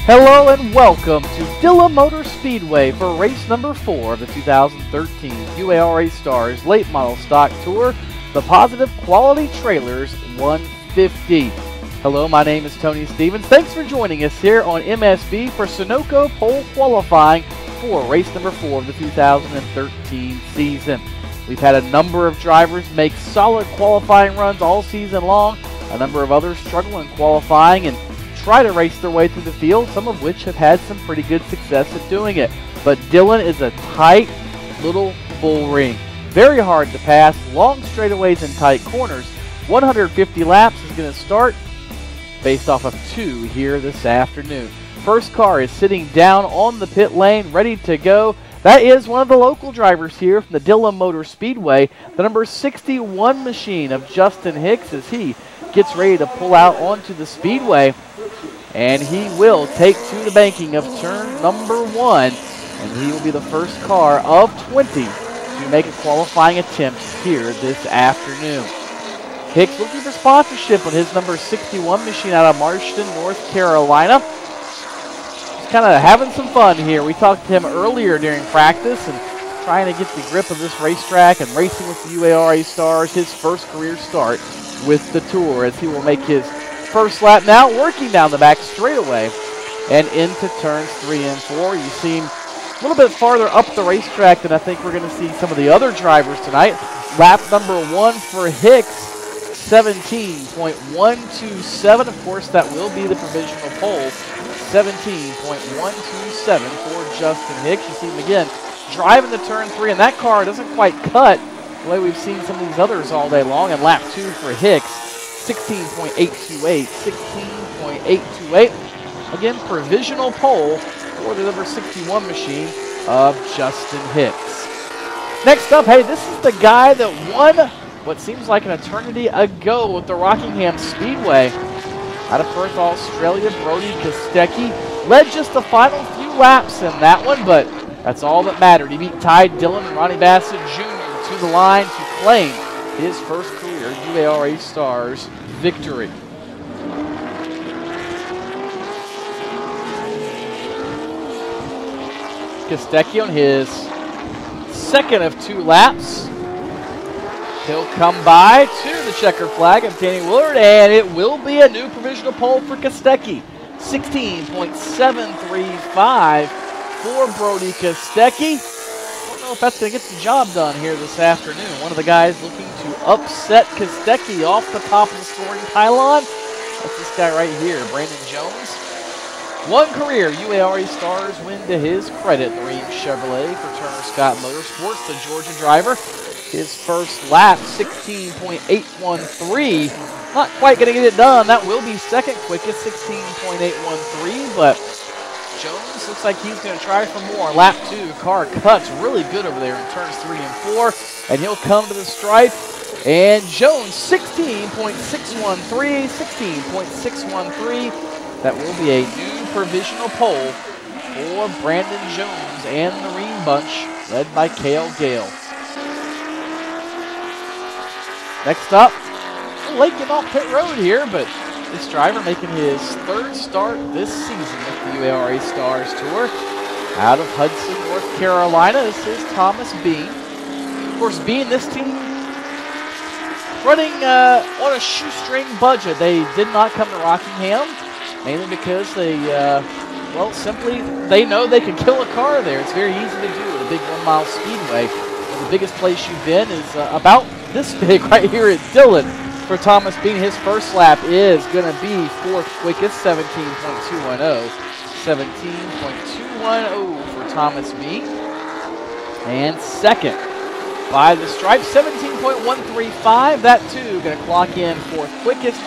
Hello and welcome to Dillon Motor Speedway for race number 4 of the 2013 UARA-STARS Late Model Stock Tour, the Positive Quality Trailers 150. Hello, my name is Tony Stevens. Thanks for joining us here on MSB for Sunoco Pole Qualifying for race number 4 of the 2013 season. We've had a number of drivers make solid qualifying runs all season long, a number of others struggle in qualifying and try to race their way through the field, some of which have had some pretty good success at doing it. But Dillon is a tight little bull ring. Very hard to pass, long straightaways and tight corners. 150 laps is going to start based off of 2 here this afternoon. First car is sitting down on the pit lane, ready to go. That is one of the local drivers here from the Dillon Motor Speedway, the number 61 machine of Justin Hicks, as he gets ready to pull out onto the speedway. And he will take to the banking of turn number 1, and he will be the first car of 20 to make a qualifying attempt here this afternoon. Hicks looking for sponsorship on his number 61 machine out of Marston, North Carolina. Just kind of having some fun here. We talked to him earlier during practice and trying to get the grip of this racetrack and racing with the UARA-STARS, his first career start with the tour, as he will make his first lap now, working down the back straightaway and into turns 3 and 4. You seem a little bit farther up the racetrack than I think we're going to see some of the other drivers tonight. Lap number 1 for Hicks, 17.127. Of course, that will be the provisional pole. 17.127 for Justin Hicks. You see him again driving the turn 3, and that car doesn't quite cut the way we've seen some of these others all day long. And lap 2 for Hicks, 16.828, 16.828. Again, provisional pole for the number 61 machine of Justin Hicks. Next up, hey, this is the guy that won what seems like an eternity ago with the Rockingham Speedway. Out of Perth, Australia, Brody Kostecki led just the final few laps in that one, but that's all that mattered. He beat Ty Dillon and Ronnie Bassett Jr. to the line to claim his first career UARA-STARS victory. Kostecki on his second of 2 laps. He'll come by to the checker flag of Danny Willard, and it will be a new provisional pole for Kostecki. 16.735 for Brody Kostecki. I don't know if that's going to get the job done here this afternoon. One of the guys looking to upset Kostecki off the top of the scoring pylon. That's this guy right here, Brandon Jones. One career UARA-STARS win to his credit. The Ream Chevrolet for Turner Scott Motorsports, the Georgia driver. His first lap, 16.813. Not quite going to get it done. That will be second quickest, 16.813. But Jones looks like he's going to try for more. Lap 2, car cuts really good over there in turns 3 and 4. And he'll come to the stripe. And Jones, 16.613, 16.613. That will be a new provisional pole for Brandon Jones and the Ream bunch, led by Cale Gale. Next up, late getting off pit road here, but this driver making his 3rd start this season with the UARA-STARS Tour. Out of Hudson, North Carolina, this is Thomas Bean. Of course, Bean, this team running on a shoestring budget. They did not come to Rockingham, mainly because they, well, simply they know they can kill a car there. It's very easy to do at a big 1 mile speedway. And the biggest place you've been is about this big right here at Dillon. For Thomas Bean, his first lap is going to be 4th quickest, 17.210. 17.210 for Thomas Bean. And second by the stripe, 17.135. That too going to clock in 4th quickest,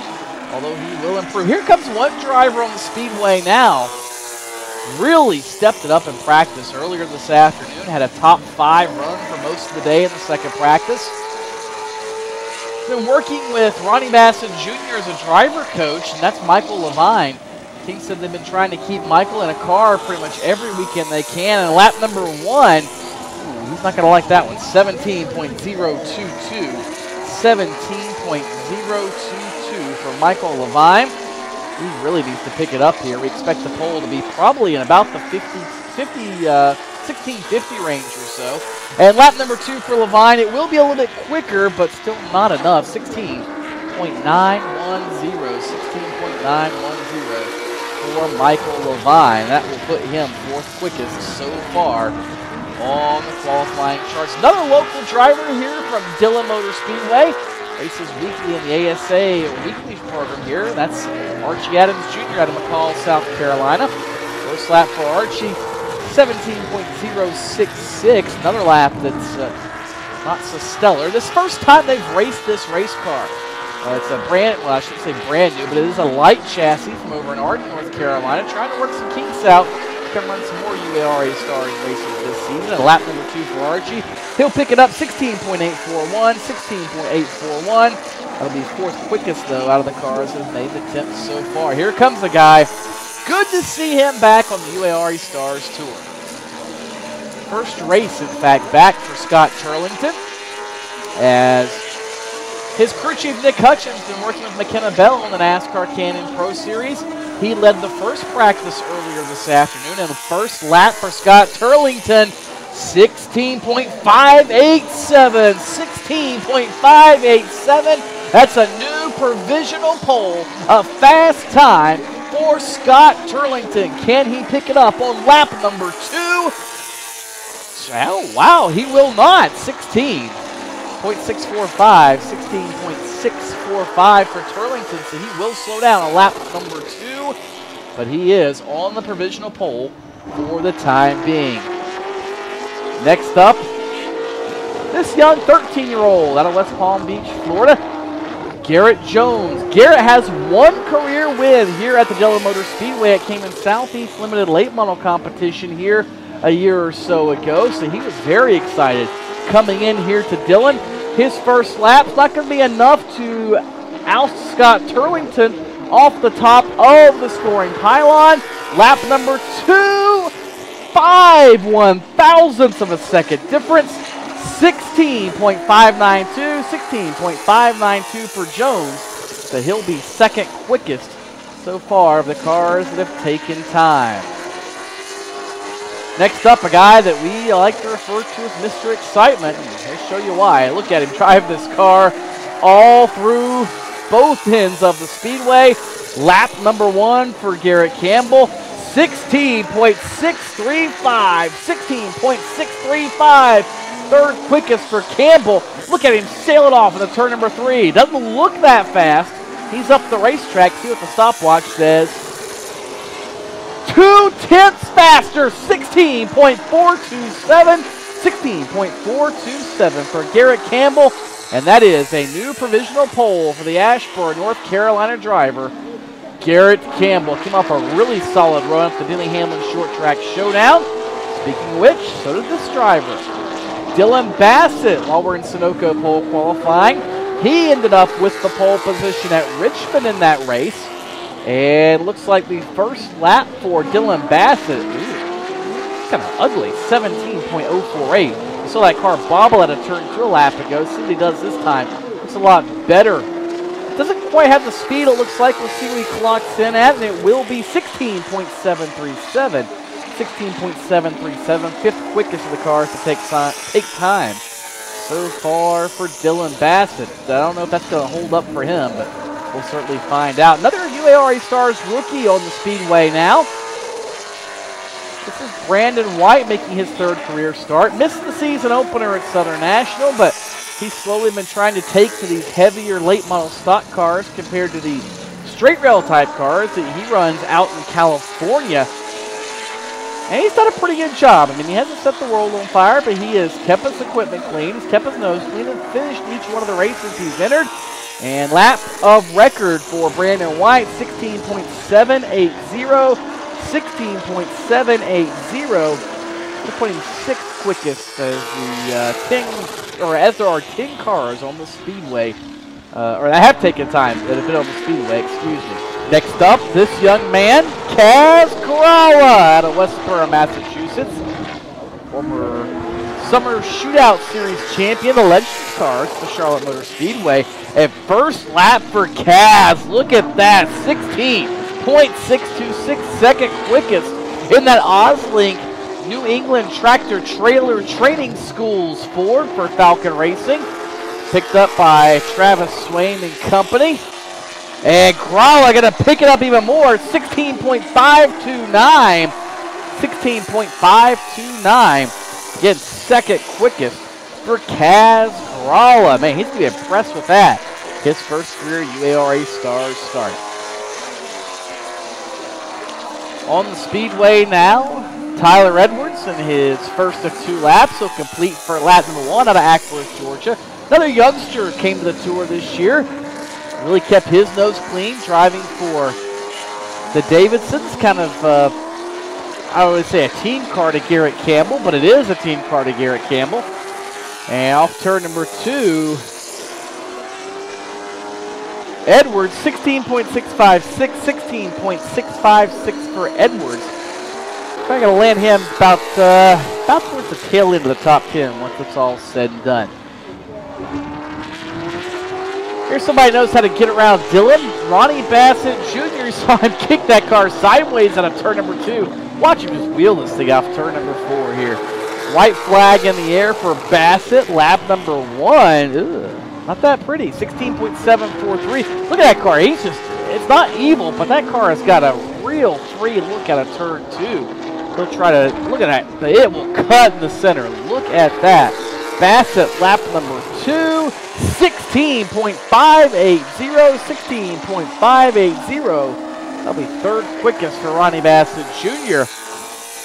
although he will improve. Here comes one driver on the speedway now. Really stepped it up in practice earlier this afternoon. Had a top 5 run for most of the day in the second practice. Been working with Ronnie Bassett Jr. as a driver coach, and that's Michael Levine. He said they've been trying to keep Michael in a car pretty much every weekend they can. And lap number 1, he's not going to like that one, 17.022. 17.022 for Michael Levine. He really needs to pick it up here. We expect the pole to be probably in about the 1650 range or so. And lap number 2 for Levine. It will be a little bit quicker, but still not enough. 16.910. 16.910 for Michael Levine. That will put him 4th quickest so far on the qualifying charts. Another local driver here from Dillon Motor Speedway. Races weekly in the ASA weekly program here. That's Archie Adams Jr. out of McCall, South Carolina. First lap for Archie, 17.066. Another lap that's not so stellar. This first time they've raced this race car. It's a brand, well, I shouldn't say brand new, but it is a light chassis from over in Arden, North Carolina. Trying to work some kinks out. Can run some more UARA-STARS races this season. And lap number 2 for Archie. He'll pick it up 16.841, 16.841. That'll be 4th quickest, though, out of the cars that have made the 10th so far. Here comes the guy. Good to see him back on the UARA-STARS Tour. First race, in fact, back for Scott Turlington, as his crew chief, Nick Hutchins, been working with McKenna Bell on the NASCAR Canyon Pro Series. He led the first practice earlier this afternoon, and the first lap for Scott Turlington, 16.587. 16.587. That's a new provisional pole, a fast time for Scott Turlington. Can he pick it up on lap number 2? Oh, wow, he will not. 16.645, 16.645 for Turlington, so he will slow down on lap number 2, but he is on the provisional pole for the time being. Next up, this young 13-year-old out of West Palm Beach, Florida, Garrett Jones. Garrett has 1 career win here at the Dillon Motor Speedway. It came in Southeast Limited late model competition here a year or so ago, so he was very excited coming in here to Dillon. His first lap's not going to be enough to oust Scott Turlington off the top of the scoring pylon. Lap number 2, 5/1,000ths of a second difference. 16.592, 16.592 for Jones. So he'll be 2nd quickest so far of the cars that have taken time. Next up, a guy that we like to refer to as Mr. Excitement. I'll show you why. Look at him drive this car all through both ends of the speedway. Lap number 1 for Garrett Campbell. 16.635. 16.635. 3rd quickest for Campbell. Look at him sail it off into turn number 3. Doesn't look that fast. He's up the racetrack. See what the stopwatch says. 2/10 faster, 16.427, 16.427 for Garrett Campbell, and that is a new provisional pole for the Asheboro, North Carolina driver, Garrett Campbell. Came off a really solid run at the Denny Hamlin Short Track Showdown. Speaking of which, so did this driver. Dylan Bassett, while we're in Sunoco pole qualifying, he ended up with the pole position at Richmond in that race. And looks like the first lap for Dylan Bassett, it's kind of ugly, 17.048. You saw that car bobble at a turn 2 a lap ago. See what he does this time. Looks a lot better. Doesn't quite have the speed it looks like. We'll see what he clocks in at, and it will be 16.737. 16.737, 5th quickest of the cars to take time so far for Dylan Bassett. I don't know if that's going to hold up for him, but we'll certainly find out. Another UARA-STARS rookie on the speedway now. This is Brandon White making his 3rd career start. Missed the season opener at Southern National, but he's slowly been trying to take to these heavier late model stock cars compared to the straight rail type cars that he runs out in California. And he's done a pretty good job. I mean, he hasn't set the world on fire, but he has kept his equipment clean, he's kept his nose clean, and finished each one of the races he's entered. And lap of record for Brandon White, 16.780, 16.780. We're putting 6th quickest as as there are 10 cars on the speedway, or that have taken time that have been on the speedway, excuse me. Next up, this young man, Kaz Karawa out of Westboro, Massachusetts. Former Summer Shootout Series champion, the Legends cars, the Charlotte Motor Speedway. And first lap for Kaz. Look at that, 16. 16.626, second quickest in that Oslink New England Tractor Trailer Training Schools Ford for Falcon Racing. Picked up by Travis Swain and company. And Gralla going to pick it up even more, 16.529. 16.529. Again, second quickest for Kaz Gralla. Man, he's going to be impressed with that. His first career UARA-STARS start. On the Speedway now, Tyler Edwards in his first of 2 laps. He'll complete for lap number 1 out of Ackworth, Georgia. Another youngster came to the tour this year. Really kept his nose clean, driving for the Davidsons. Kind of, I would say a team car to Garrett Campbell, but it is a team car to Garrett Campbell. And off turn number 2, Edwards, 16.656, 16.656 for Edwards. I'm going to land him about towards the tail end of the top 10 once it's all said and done. Here's somebody who knows how to get around Dillon. Ronnie Bassett Jr. You saw him kick that car sideways out of turn number 2. Watch him just wheel this thing off turn number 4 here. White flag in the air for Bassett, lap number 1. Ugh, not that pretty, 16.743. Look at that car, it's not evil, but that car has got a real free look out of turn 2. He'll try to, look at that, it will cut in the center. Look at that. Bassett, lap number 2, 16.580, 16.580. That'll be third quickest for Ronnie Bassett Jr.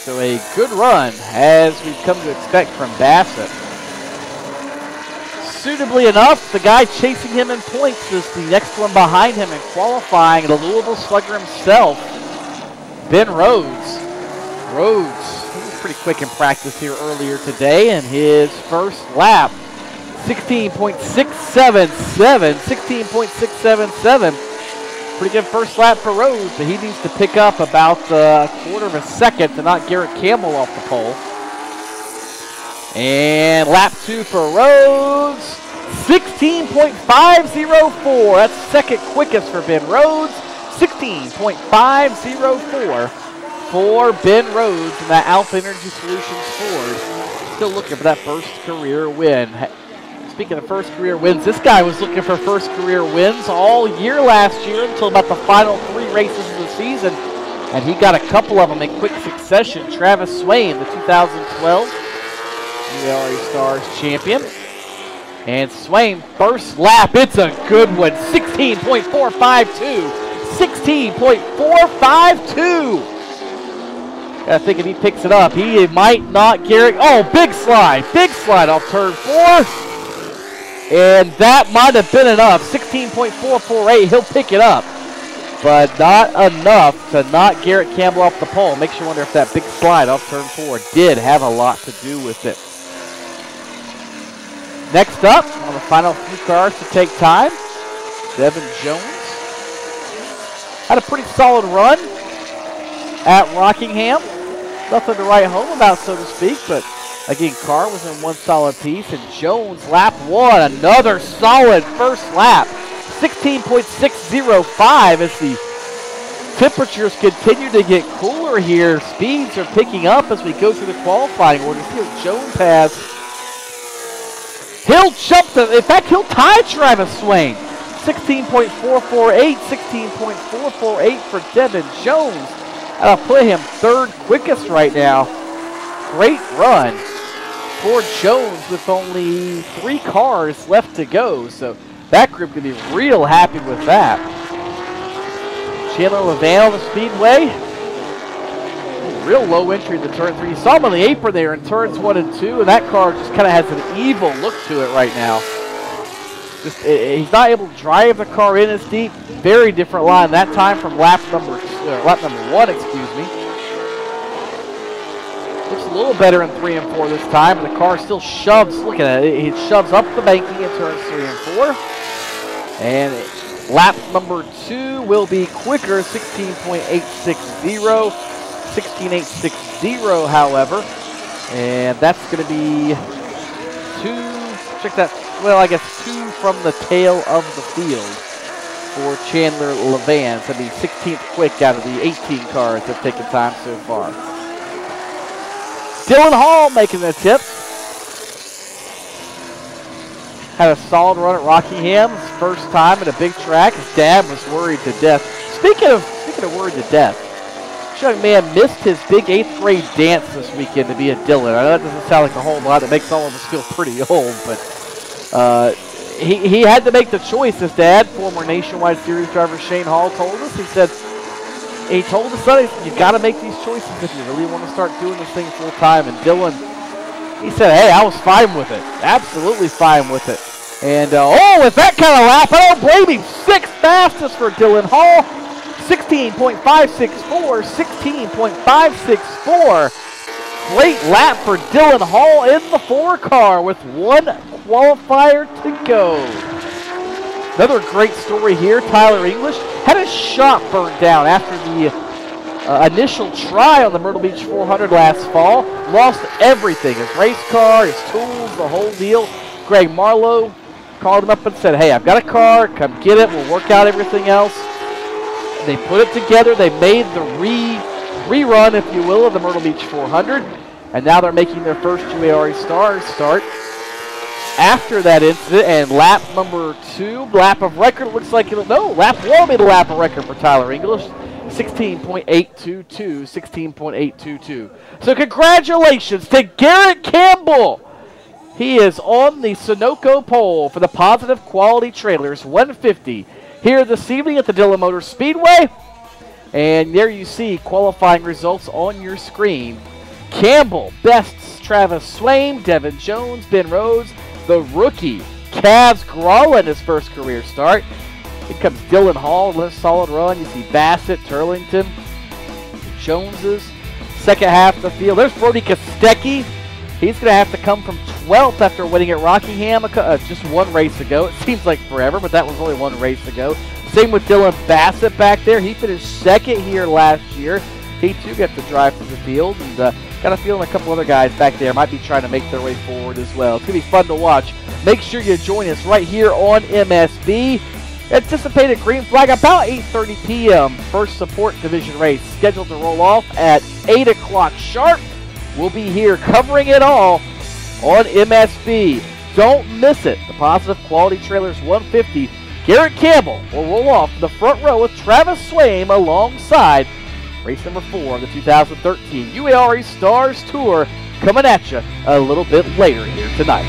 So a good run, as we've come to expect from Bassett. Suitably enough, the guy chasing him in points is the next one behind him in qualifying, the Louisville Slugger himself, Ben Rhodes. Rhodes, he was pretty quick in practice here earlier today, and his first lap, 16.677, 16.677. Pretty good first lap for Rhodes, but he needs to pick up about a quarter of a second to knock Garrett Campbell off the pole. And lap 2 for Rhodes, 16.504. That's second quickest for Ben Rhodes, 16.504 for Ben Rhodes in that Alpha Energy Solutions Ford. Still looking for that first career win. Speaking of first career wins, this guy was looking for first career wins all year last year until about the final 3 races of the season, and he got a couple of them in quick succession. Travis Swain, the 2012 UARA-STARS champion. And Swain, first lap, it's a good one, 16.452, 16.452. I think if he picks it up, he might not Garrett. Oh, big slide off turn 4. And that might have been enough. 16.448, he'll pick it up. But not enough to knock Garrett Campbell off the pole. Makes you wonder if that big slide off turn 4 did have a lot to do with it. Next up, on the final few cars to take time, Devin Jones. Had a pretty solid run at Rockingham. Nothing to write home about, so to speak, but again, car was in one solid piece, and Jones, lap 1, another solid first lap. 16.605 as the temperatures continue to get cooler here. Speeds are picking up as we go through the qualifying order. See what Jones has. He'll jump in fact, he'll tie Travis Swain. 16.448, 16.448 for Devin Jones. That'll put him third quickest right now. Great run for Jones with only 3 cars left to go. So that group can be real happy with that. Chandler Levan on the Speedway. Real low entry into turn 3. You saw him on the apron there in turns 1 and 2, and that car just kind of has an evil look to it right now. Just he's not able to drive the car in as deep. Very different line that time from lap number 1, excuse me. Looks a little better in 3 and 4 this time, but the car still shoves. Look at it. It shoves up the banking in turns 3 and 4. And lap number 2 will be quicker, 16.860. 16.860, however. And that's going to be 2, check that, well, I guess 2 from the tail of the field for Chandler Levans. That'd be 16th quick out of the 18 cars that have taken time so far. Dillon Hall making the tip. Had a solid run at Rockingham. His first time at a big track. His dad was worried to death. Speaking of worried to death, this young man missed his big 8th grade dance this weekend to be at Dillon. I know that doesn't sound like a whole lot. It makes all of us feel pretty old, but he had to make the choice. His dad, former Nationwide Series driver Shane Hall, told us. He told his son, you got to make these choices if you really want to start doing this thing full time. And Dillon, he said, hey, I was fine with it. Absolutely fine with it. And, with that kind of lap, I don't blame him. 6th fastest for Dillon Hall. 16.564, 16.564. Great lap for Dillon Hall in the 4 car with 1 qualifier to go. Another great story here. Tyler English had his shop burned down after the initial try on the Myrtle Beach 400 last fall. Lost everything, his race car, his tools, the whole deal. Greg Marlowe called him up and said, hey, I've got a car, come get it, we'll work out everything else. They put it together, they made the rerun, if you will, of the Myrtle Beach 400, and now they're making their first UARA-STARS start after that incident. And lap number 2, lap of record, looks like lap 1 will be the lap of record for Tyler English. 16.822, 16.822. So congratulations to Garrett Campbell. He is on the Sunoco pole for the Positive Quality Trailers 150 here this evening at the Dillon Motor Speedway. And there you see qualifying results on your screen. Campbell bests Travis Swain, Devin Jones, Ben Rhodes, the rookie Cavs Gralla in his first career start. Here comes Dillon Hall, a solid run. You see Bassett, Turlington, Joneses. Second half of the field, there's Brody Kostecki. He's going to have to come from 12th after winning at Rockingham just 1 race ago. It seems like forever, but that was only 1 race ago. Same with Dylan Bassett back there. He finished 2nd here last year. He too got to drive through the field, and got a feeling a couple other guys back there might be trying to make their way forward as well. It's going to be fun to watch. Make sure you join us right here on MSB. Anticipated green flag about 8:30 p.m. First support division race scheduled to roll off at 8 o'clock sharp. We'll be here covering it all on MSB. Don't miss it. The Positive Quality Trailers 150. Garrett Campbell will roll off the front row with Travis Swain alongside race number 4 of the 2013 UARA-STARS Tour, coming at you a little bit later here tonight.